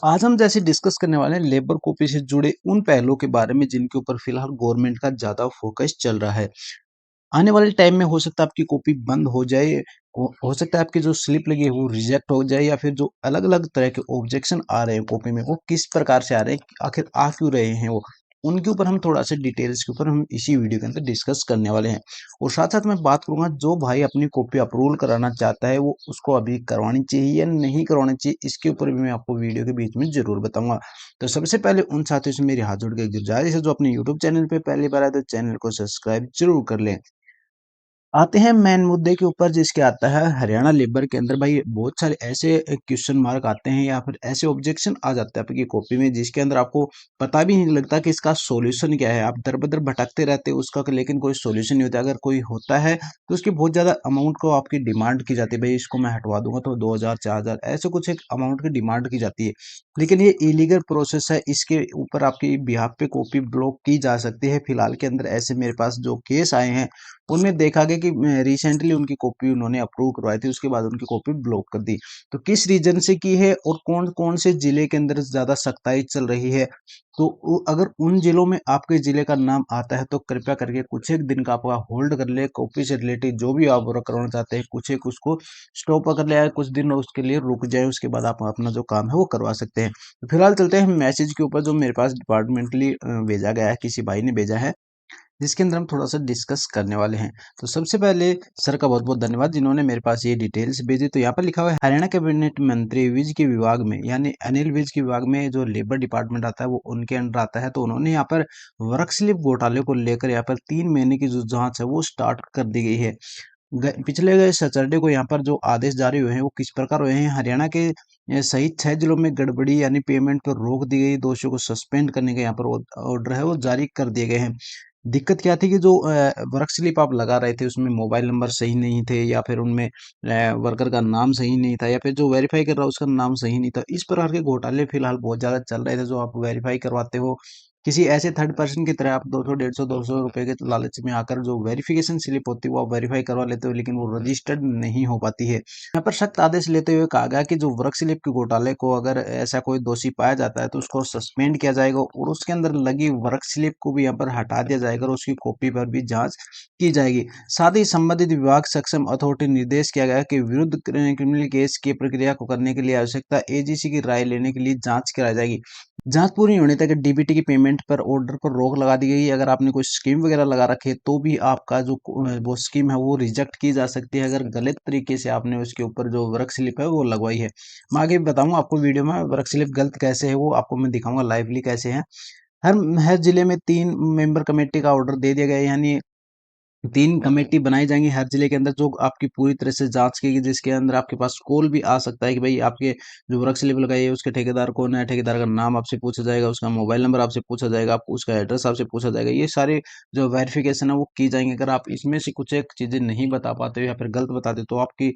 आज हम जैसे डिस्कस करने वाले हैं लेबर कॉपी से जुड़े उन पहलुओं के बारे में जिनके ऊपर फिलहाल गवर्नमेंट का ज्यादा फोकस चल रहा है। आने वाले टाइम में हो सकता है आपकी कॉपी बंद हो जाए, हो सकता है आपकी जो स्लिप लगी है वो रिजेक्ट हो जाए, या फिर जो अलग अलग तरह के ऑब्जेक्शन आ रहे हैं कॉपी में वो किस प्रकार से आ रहे हैं, आखिर आ क्यों रहे हैं वो, उनके ऊपर हम थोड़ा सा डिटेल्स के ऊपर हम इसी वीडियो के अंदर डिस्कस करने वाले हैं। और साथ साथ मैं बात करूंगा जो भाई अपनी कॉपी अप्रूवल कराना चाहता है वो उसको अभी करवानी चाहिए या नहीं करवानी चाहिए, इसके ऊपर भी मैं आपको वीडियो के बीच में जरूर बताऊंगा। तो सबसे पहले उन साथियों से मेरी हाथ जोड़ के गुजारिश है जो अपने यूट्यूब चैनल पे पहली बार आए तो चैनल को सब्सक्राइब जरूर कर लें। आते हैं मेन मुद्दे के ऊपर जिसके आता है हरियाणा लेबर के अंदर भाई बहुत सारे ऐसे क्वेश्चन मार्क आते हैं या फिर ऐसे ऑब्जेक्शन आ जाते हैं आपकी कॉपी में जिसके अंदर आपको पता भी नहीं लगता कि इसका सॉल्यूशन क्या है। आप दर बदर भटकते रहते हो उसका, लेकिन कोई सॉल्यूशन नहीं होता। अगर कोई होता है तो उसकी बहुत ज्यादा अमाउंट को आपकी डिमांड की जाती है, भाई इसको मैं हटवा दूंगा तो 2,000 4,000 ऐसे कुछ एक अमाउंट की डिमांड की जाती है। लेकिन ये इलीगल प्रोसेस है, इसके ऊपर आपकी बिहाफ पे कॉपी ब्लॉक की जा सकती है। फिलहाल के अंदर ऐसे मेरे पास जो केस आए हैं उनमें देखा गया कि रिसेंटली उनकी कॉपी उन्होंने अप्रूव करवाई थी, उसके बाद उनकी कॉपी ब्लॉक कर दी। तो किस रीजन से की है और कौन कौन से जिले के अंदर ज्यादा सख्ताई चल रही है, तो अगर उन जिलों में आपके जिले का नाम आता है तो कृपया करके कुछ एक दिन का आपका होल्ड कर ले। कॉपी से रिलेटेड जो भी आप वर्क करवाना चाहते हैं कुछ एक उसको स्टॉप कर ले, कुछ दिन उसके लिए रुक जाए, उसके बाद आप अपना जो काम है वो करवा सकते हैं। तो फिलहाल चलते हैं मैसेज के ऊपर जो मेरे पास डिपार्टमेंटली भेजा गया है, किसी भाई ने भेजा है जिसके अंदर हम थोड़ा-सा डिस्कस करने वाले हैं। तो सबसे पहले सर का बहुत-बहुत धन्यवाद जिन्होंने मेरे पास ये डिटेल्स भेजी। तो यहाँ पर लिखा हुआ है हरियाणा कैबिनेट मंत्री विज के विभाग में, यानी अनिल विज के विभाग में जो लेबर डिपार्टमेंट आता है वो उनके अंडर आता है। तो उन्होंने यहाँ पर वर्क स्लिप घोटाले को लेकर यहाँ पर 3 महीने की जो जाँच है वो स्टार्ट कर दी गई है। पिछले गए सैटरडे को यहाँ पर जो आदेश जारी हुए हैं वो किस प्रकार हुए हैं, हरियाणा के सहित 6 जिलों में गड़बड़ी यानी पेमेंट पर रोक दी गई, दोषियों को सस्पेंड करने का यहाँ पर ऑर्डर है वो जारी कर दिए गए हैं। दिक्कत क्या थी कि जो वर्क स्लिप आप लगा रहे थे उसमें मोबाइल नंबर सही नहीं थे, या फिर उनमें वर्कर का नाम सही नहीं था, या फिर जो वेरीफाई कर रहा है उसका नाम सही नहीं था। इस प्रकार के घोटाले फिलहाल बहुत ज़्यादा चल रहे थे। जो आप वेरीफाई करवाते हो किसी ऐसे थर्ड पर्सन की तरह, आप 200 150 200 रुपए के लालच में आकर जो वेरिफिकेशन स्लिप होती है वो आप वेरीफाई करवा लेते हो, लेकिन वो रजिस्टर्ड नहीं हो पाती है। यहाँ पर सख्त आदेश लेते हुए कहा गया कि जो वर्क स्लिप के घोटाले को अगर ऐसा कोई दोषी पाया जाता है तो उसको सस्पेंड किया जाएगा और उसके अंदर लगी वर्क स्लिप को भी यहाँ पर हटा दिया जाएगा और उसकी कॉपी पर भी जांच की जाएगी। साथ ही संबंधित विभाग सक्षम अथॉरिटी निर्देश किया गया कि विरुद्ध क्रिमिनल केस की प्रक्रिया को करने के लिए आवश्यकता एजीसी की राय लेने के लिए जांच कराई जाएगी। जांच पूरी होने तक डीबीटी की पेमेंट पर ऑर्डर पर रोक लगा दी गई है। अगर आपने कोई स्कीम वगैरह लगा रखी है तो भी आपका जो वो स्कीम है वो रिजेक्ट की जा सकती है, अगर गलत तरीके से आपने उसके ऊपर जो वर्क स्लिप है वो लगवाई है। मैं आगे भी बताऊंगा आपको वीडियो में वर्क स्लिप गलत कैसे है वो आपको मैं दिखाऊंगा लाइवली कैसे है। हर हर जिले में 3 मेंबर कमेटी का ऑर्डर दे दिया गया है, यानी 3 कमेटी बनाई जाएंगी हर जिले के अंदर जो आपकी पूरी तरह से जांच की, जिसके अंदर आपके पास कॉल भी आ सकता है कि भाई आपके जो वर्क स्लिप लगाई है उसके ठेकेदार कौन है, ठेकेदार का नाम आपसे पूछा जाएगा, उसका मोबाइल नंबर आपसे पूछा जाएगा, आपको उसका एड्रेस आपसे पूछा जाएगा। ये सारे जो वेरिफिकेशन है वो की जाएंगे। अगर आप इसमें से कुछ एक चीजें नहीं बता पाते हो या फिर गलत बताते हो तो आपकी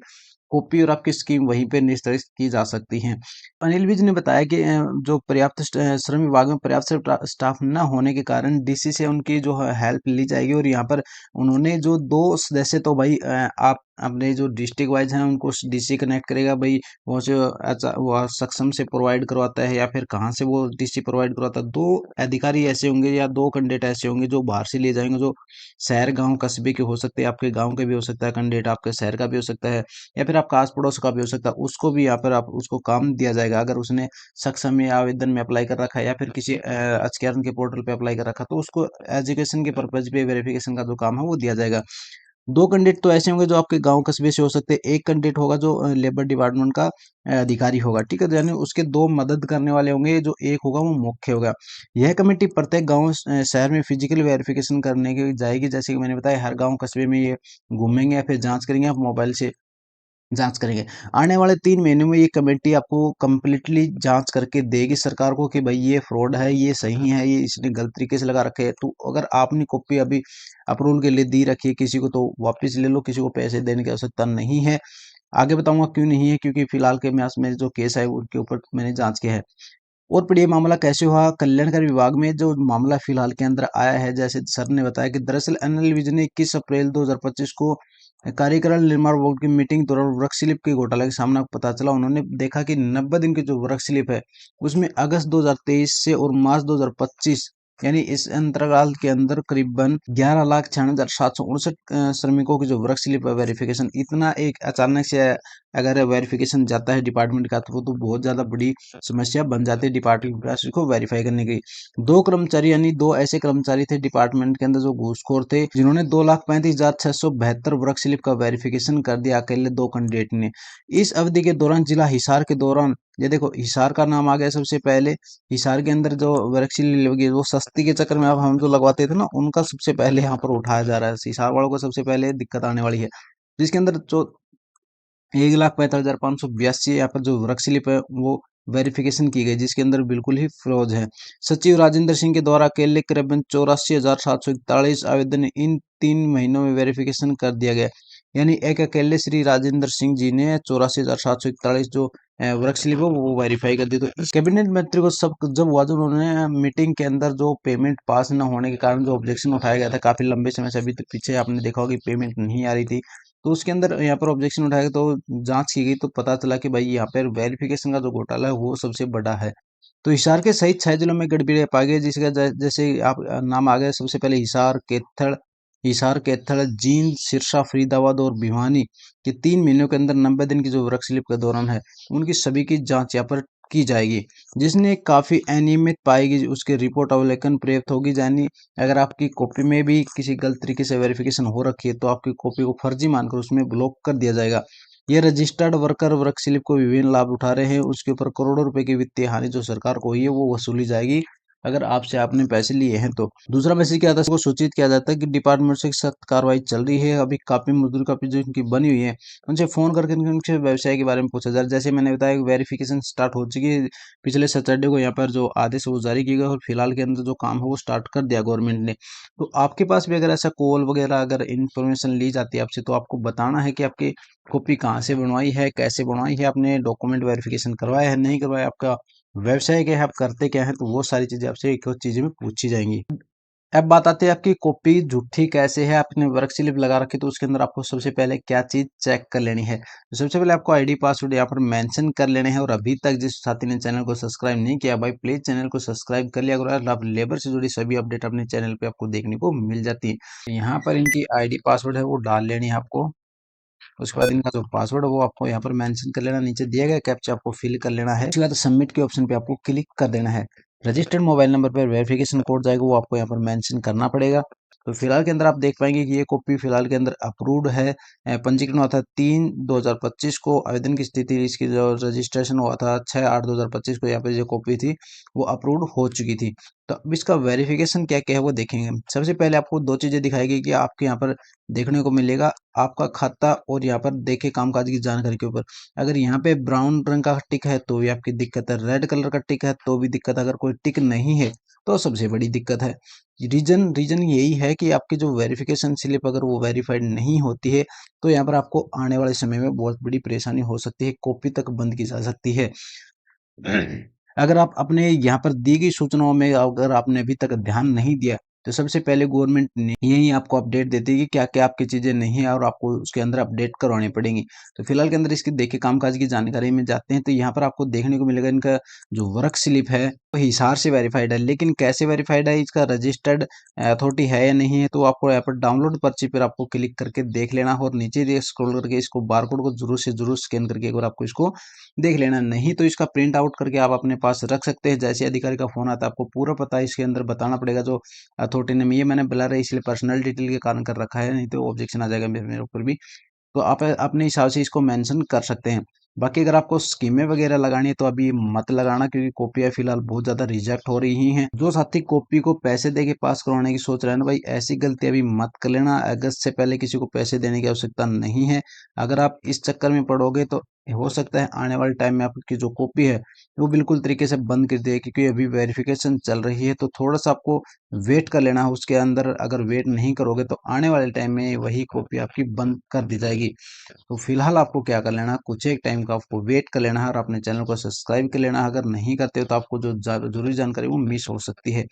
कॉपी और आपकी स्कीम वहीं पे निस्तारित की जा सकती है। अनिल विज ने बताया कि जो पर्याप्त श्रम विभाग में पर्याप्त स्टाफ न होने के कारण डीसी से उनकी जो है हेल्प ली जाएगी। और यहाँ पर उन्होंने जो 2 सदस्य तो भाई आप अपने जो डिस्ट्रिक्ट वाइज हैं उनको डीसी कनेक्ट करेगा भाई, वो से वो सक्षम से प्रोवाइड करवाता है या फिर कहाँ से वो डीसी प्रोवाइड करवाता है। 2 अधिकारी ऐसे होंगे या 2 कैंडिडेट ऐसे होंगे जो बाहर से लिए जाएंगे, जो शहर गांव कस्बे के हो सकते हैं, आपके गांव के भी हो सकता है कैंडिडेट, आपके शहर का भी हो सकता है, या फिर आपका आस पड़ोस का भी हो सकता है। उसको भी यहाँ पर आप उसको काम दिया जाएगा अगर उसने सक्षम में आवेदन में अप्लाई कर रखा है या फिर किसी एचकेआरएन के पोर्टल पे अप्लाई कर रखा है, तो उसको एजुकेशन के पर्पज पे वेरिफिकेशन का जो काम है वो दिया जाएगा। 2 कैंडिडेट तो ऐसे होंगे जो आपके गांव कस्बे से हो सकते हैं, 1 कैंडिडेट होगा जो लेबर डिपार्टमेंट का अधिकारी होगा, ठीक है। तो यानी उसके 2 मदद करने वाले होंगे, जो एक होगा वो मुख्य होगा। यह कमेटी प्रत्येक गांव शहर में फिजिकल वेरिफिकेशन करने की जाएगी, जैसे कि मैंने बताया हर गांव कस्बे में ये घूमेंगे या फिर जांच करेंगे, आप मोबाइल से जांच करेंगे। आने वाले 3 महीनों में ये कमेटी आपको कंप्लीटली जांच करके देगी सरकार को कि भाई ये फ्रॉड है, ये सही है, ये इसने गलत तरीके से लगा रखे है। तो अगर आपने कॉपी अभी अप्रूवल के लिए दी रखी है किसी को तो वापस ले लो, किसी को पैसे देने की आवश्यकता नहीं है। आगे बताऊंगा क्यों नहीं है, क्योंकि फिलहाल के में जो केस है उनके ऊपर मैंने जांच किया है। और फिर ये मामला कैसे हुआ, कल्याणकारी विभाग में जो मामला फिलहाल के अंदर आया है, जैसे सर ने बताया कि दरअसल अनिल विज ने 21 अप्रैल 2025 को कार्यकाल निर्माण बोर्ड की मीटिंग दौरान वर्क स्लिप के घोटाले के सामने पता चला। उन्होंने देखा कि 90 दिन की जो वर्क स्लिप है उसमें अगस्त 2023 से और मार्च 2025 यानी इस अंतराल के अंदर करीबन 11,96,759 श्रमिकों की जो वर्क स्लिप है वेरिफिकेशन, इतना एक अचानक से अगर वेरिफिकेशन जाता है डिपार्टमेंट का तो बहुत ज्यादा बड़ी समस्या बन जाती है डिपार्टमेंट के पास इसको वेरीफाई करने की। दो कर्मचारी यानी दो ऐसे कर्मचारी थे डिपार्टमेंट के अंदर जो घूसखोर थे, जिन्होंने 2,35,672 वर्क स्लिप का वेरिफिकेशन कर दिया अकेले दो कैंडिडेट ने। इस अवधि के दौरान जिला हिसार के दौरान, ये देखो हिसार का नाम आ गया सबसे पहले। हिसार के अंदर जो वर्क स्लिप लगी वो सस्ती के चक्कर में अब हम जो लगवाते थे ना उनका सबसे पहले यहाँ पर उठाया जा रहा है। हिसार वालों को सबसे पहले दिक्कत आने वाली है, जिसके अंदर जो 1,45,582 यहाँ पर जो वर्क स्लिप है वो वेरिफिकेशन की गई, जिसके अंदर बिल्कुल ही फ्रॉड है। सचिव राजेंद्र सिंह के द्वारा अकेले करीबन 84,741 आवेदन इन 3 महीनों में वेरिफिकेशन कर दिया गया। यानी एक अकेले श्री राजेंद्र सिंह जी ने 84,741 जो वर्क स्लिप है वो वेरीफाई कर दी। तो इस कैबिनेट मंत्री को सब जब हुआ जो उन्होंने मीटिंग के अंदर जो पेमेंट पास न होने के कारण जो ऑब्जेक्शन उठाया गया था काफी लंबे समय से, अभी तक पीछे आपने देखा होगा कि पेमेंट नहीं आ रही थी, तो उसके अंदर यहाँ पर ऑब्जेक्शन उठाया गया तो जांच की गई तो पता चला कि भाई यहाँ पर वेरिफिकेशन का जो घोटाला है वो सबसे बड़ा है। तो हिसार के सहित 6 जिलों में गड़बड़ी पाई गई, जिसका जैसे आप नाम आ गए सबसे पहले हिसार कैथल जींद सिरसा फरीदाबाद और भिवानी के 3 महीनों के अंदर 90 दिन की जो वर्क स्लिप के दौरान है उनकी सभी की जांच यहाँ पर की जाएगी। जिसने काफी अनियमित पाएगी उसकी रिपोर्ट अवलोकन प्रयुक्त होगी। यानी अगर आपकी कॉपी में भी किसी गलत तरीके से वेरिफिकेशन हो रखी है तो आपकी कॉपी को फर्जी मानकर उसमें ब्लॉक कर दिया जाएगा। ये रजिस्टर्ड वर्कर वर्क स्लिप को विभिन्न लाभ उठा रहे हैं, उसके ऊपर करोड़ों रुपए की वित्तीय हानि जो सरकार को हुई है वो वसूली जाएगी अगर आपसे आपने पैसे लिए हैं तो। दूसरा मैसेज क्या आता है, सबको सूचित किया जाता है कि डिपार्टमेंट से सख्त कार्रवाई चल रही है। अभी काफी मजदूर काफी जो इनकी बनी हुई है उनसे फोन करके उनके व्यवसाय के बारे में पूछा जा रहा है। जैसे मैंने बताया वेरिफिकेशन स्टार्ट हो चुकी है, पिछले सैटरडे को यहाँ पर जो आदेश वो जारी किए गए और फिलहाल के अंदर जो काम है वो स्टार्ट कर दिया गवर्नमेंट ने। तो आपके पास भी अगर ऐसा कॉल वगैरह अगर इंफॉर्मेशन ली जाती है आपसे तो आपको बताना है कि आपकी कॉपी कहाँ से बनवाई है, कैसे बनवाई है, आपने डॉक्यूमेंट वेरिफिकेशन करवाया है नहीं करवाया, आपका व्यवसाय क्या है, आप करते क्या है, तो वो सारी चीजें आपसे एक एक चीजें में पूछी जाएंगी। अब बात आती है आपकी कॉपी झूठी कैसे है। आपने वर्क स्लिप लगा रखी तो उसके अंदर आपको सबसे पहले क्या चीज चेक कर लेनी है, तो सबसे पहले आपको आईडी पासवर्ड यहाँ पर मेंशन कर लेने हैं। और अभी तक जिस साथी ने चैनल को सब्सक्राइब नहीं किया भाई प्लीज चैनल को सब्सक्राइब कर लिया करो यार, आप लेबर से जुड़ी सभी अपडेट अपने चैनल पे आपको देखने को मिल जाती है। यहाँ पर इनकी आईडी पासवर्ड है वो डाल लेनी है आपको। उसके बाद इनका जो पासवर्ड है वो आपको यहाँ पर मेंशन कर लेना, नीचे दिया गया कैप्चा आपको फिल कर लेना है। उसके बाद सबमिट के ऑप्शन पे आपको क्लिक कर देना है। रजिस्टर्ड मोबाइल नंबर पर वेरिफिकेशन कोड जाएगा वो आपको यहाँ पर मेंशन करना पड़ेगा। तो फिलहाल के अंदर आप देख पाएंगे कि ये कॉपी फिलहाल के अंदर अप्रूव्ड है। पंजीकरण हुआ था 3/2025 को। आवेदन की स्थिति इसकी जो रजिस्ट्रेशन हुआ था 6/8/2025 को। यहाँ पे जो कॉपी थी वो अप्रूव्ड हो चुकी थी। तो अब इसका वेरिफिकेशन क्या क्या है वो देखेंगे। सबसे पहले आपको दो चीजें दिखाएगी कि आपके यहाँ पर देखने को मिलेगा आपका खाता और यहाँ पर देखे कामकाज की जानकारी के ऊपर। अगर यहाँ पे ब्राउन रंग का टिक है तो भी आपकी दिक्कत है, रेड कलर का टिक है तो भी दिक्कत है, अगर कोई टिक नहीं है तो सबसे बड़ी दिक्कत है। रीजन रीजन यही है कि आपकी जो वेरिफिकेशन स्लिप अगर वो वेरीफाइड नहीं होती है तो यहाँ पर आपको आने वाले समय में बहुत बड़ी परेशानी हो सकती है, कॉपी तक बंद की जा सकती है। अगर आप अपने यहाँ पर दी गई सूचनाओं में अगर आपने अभी तक ध्यान नहीं दिया तो सबसे पहले गवर्नमेंट ने यही आपको अपडेट देती है कि क्या क्या आपकी चीजें नहीं है और आपको उसके अंदर अपडेट करवानी पड़ेंगी। तो फिलहाल के अंदर इसकी देखिए कामकाज की जानकारी में जाते हैं तो यहाँ पर आपको देखने को मिलेगा इनका जो वर्क स्लिप है वो हिसार से वेरीफाइड है। लेकिन कैसे वेरीफाइड है, इसका रजिस्टर्ड अथॉरिटी है या नहीं है, तो आपको यहाँ पर डाउनलोड पर्ची पर आपको क्लिक करके देख लेना और नीचे स्क्रॉल करके इसको बारकोड को जरूर से जरूर स्कैन करके एक बार आपको इसको देख लेना। नहीं तो इसका प्रिंट आउट करके आप अपने पास रख सकते हैं। जैसे अधिकारी का फोन आता है आपको पूरा पता है इसके अंदर बताना पड़ेगा जो अथॉरिटी ने। ये मैंने ब्लर है इसलिए पर्सनल डिटेल के कारण कर रखा है, नहीं तो ऑब्जेक्शन आ जाएगा मेरे ऊपर भी। तो आप अपने हिसाब से इसको मेंशन कर सकते हैं। बाकी अगर आपको स्कीमें वगैरह लगानी है तो अभी मत लगाना, क्योंकि कॉपियां फिलहाल बहुत ज्यादा रिजेक्ट हो रही हैं। जो साथी कॉपी को पैसे दे के पास करवाने की सोच रहे हैं ना भाई, ऐसी गलती अभी मत कर लेना। अगस्त से पहले किसी को पैसे देने की आवश्यकता नहीं है। अगर आप इस चक्कर में पड़ोगे तो हो सकता है आने वाले टाइम में आपकी जो कॉपी है वो बिल्कुल तरीके से बंद कर दे, क्योंकि अभी वेरिफिकेशन चल रही है। तो थोड़ा सा आपको वेट कर लेना है उसके अंदर। अगर वेट नहीं करोगे तो आने वाले टाइम में वही कॉपी आपकी बंद कर दी जाएगी। तो फिलहाल आपको क्या कर लेना है, कुछ एक टाइम का आपको वेट कर लेना है और अपने चैनल को सब्सक्राइब कर लेना है। अगर नहीं करते हो तो आपको जो जरूरी जानकारी वो मिस हो सकती है।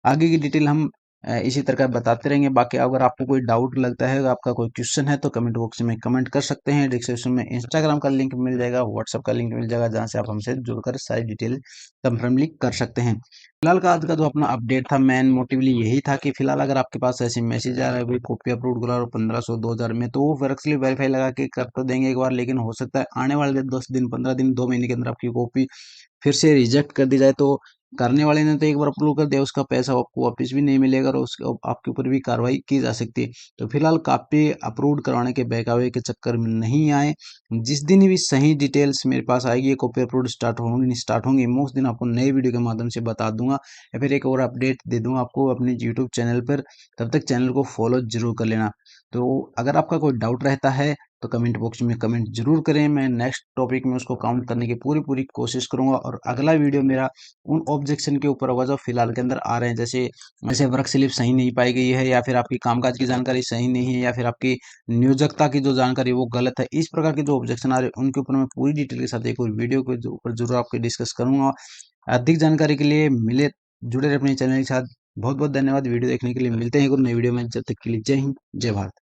आगे की डिटेल हम इसी तरह बताते रहेंगे। बाकी अगर आपको कोई डाउट लगता है, अगर आपका कोई क्वेश्चन है तो कमेंट बॉक्स में कमेंट कर सकते हैं। डिस्क्रिप्शन में इंस्टाग्राम का लिंक मिल जाएगा, व्हाट्सअप का लिंक मिल जाएगा, जहाँ से आप हमसे जुड़कर सारी डिटेल कंफर्मली कर सकते हैं। फिलहाल का आज का जो अपना अपडेट था, मेन मोटिवली यही था कि फिलहाल अगर आपके पास ऐसे मैसेज आ रहा है भाई कॉपी अपलोड करो और 1500 2000 में, तो वो वर्कस्ली वेरीफाई लगा के कर तो देंगे एक बार, लेकिन हो सकता है आने वाले 10 दिन 15 दिन 2 महीने के अंदर आपकी कॉपी फिर से रिजेक्ट कर दी जाए। तो करने वाले ने तो एक बार अपलोड कर दिया, उसका पैसा आपको वापस भी नहीं मिलेगा और उसके आपके ऊपर भी कार्रवाई की जा सकती है। तो फिलहाल कॉपी अपलोड करवाने के बहकावे के चक्कर में नहीं आए। जिस दिन भी सही डिटेल्स मेरे पास आएगी, कॉपी अपलोड स्टार्ट होंगी, मैं उस दिन आपको नए वीडियो के माध्यम से बता दूंगा या फिर एक और अपडेट दे दूंगा आपको अपने यूट्यूब चैनल पर। तब तक चैनल को फॉलो जरूर कर लेना। तो अगर आपका कोई डाउट रहता है तो कमेंट बॉक्स में कमेंट जरूर करें, मैं नेक्स्ट टॉपिक में उसको काउंट करने की पूरी पूरी कोशिश करूंगा। और अगला वीडियो मेरा उन ऑब्जेक्शन के ऊपर होगा जो फिलहाल के अंदर आ रहे हैं, जैसे जैसे वर्क स्लिप सही नहीं पाई गई है, या फिर आपकी कामकाज की जानकारी सही नहीं है, या फिर आपकी नियोजकता की जो जानकारी है वो गलत है। इस प्रकार के जो ऑब्जेक्शन आ रहे हैं उनके ऊपर मैं पूरी डिटेल के साथ एक और वीडियो के ऊपर जरूर आपके डिस्कस करूंगा। अधिक जानकारी के लिए मिले जुड़े रहे अपने चैनल के साथ। बहुत बहुत धन्यवाद वीडियो देखने के लिए। मिलते हैं एक और नई वीडियो में, जब तक के लिए जय हिंद जय भारत।